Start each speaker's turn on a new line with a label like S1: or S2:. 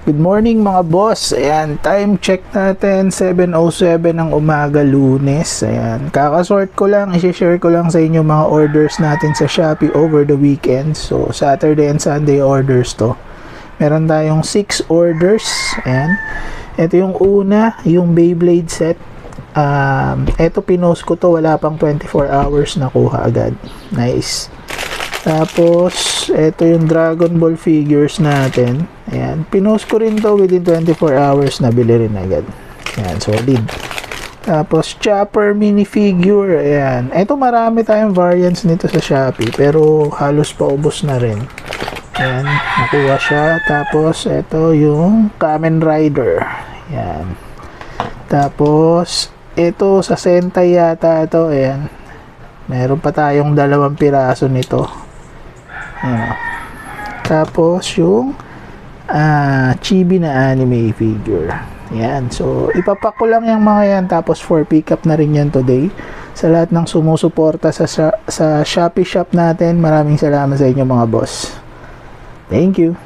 S1: Good morning mga boss. Ayan, time check natin 7:07 ng umaga Lunes. Ayan, kakasort ko lang, i-share ko lang sa inyo mga orders natin sa Shopee over the weekend. So, Saturday and Sunday orders to. Meron tayong 6 orders. Ayan. Ito yung una, yung Beyblade set. Ito pinost ko to, wala pang 24 hours nakuha agad. Nice. Tapos, ito yung Dragon Ball figures natin. Ayan. Pinost ko rin to within 24 hours. Nabili rin agad. Ayan. Solid. Tapos, Chopper minifigure. Ayan. Ito marami tayong variants nito sa Shopee. Pero, halos paubos na rin. Ayan. Nakuha siya. Tapos, ito yung Kamen Rider. Ayan. Tapos, ito sa Sentai yata ito. Ayan. Meron pa tayong 2 piraso nito. Ayan. Tapos yung chibi na anime figure. Ayan. So, ipapak ko lang yung mga yan. Tapos for pick up na rin yan today. Sa lahat ng sumusuporta sa Shopee shop natin, maraming salamat sa inyo mga boss. Thank you.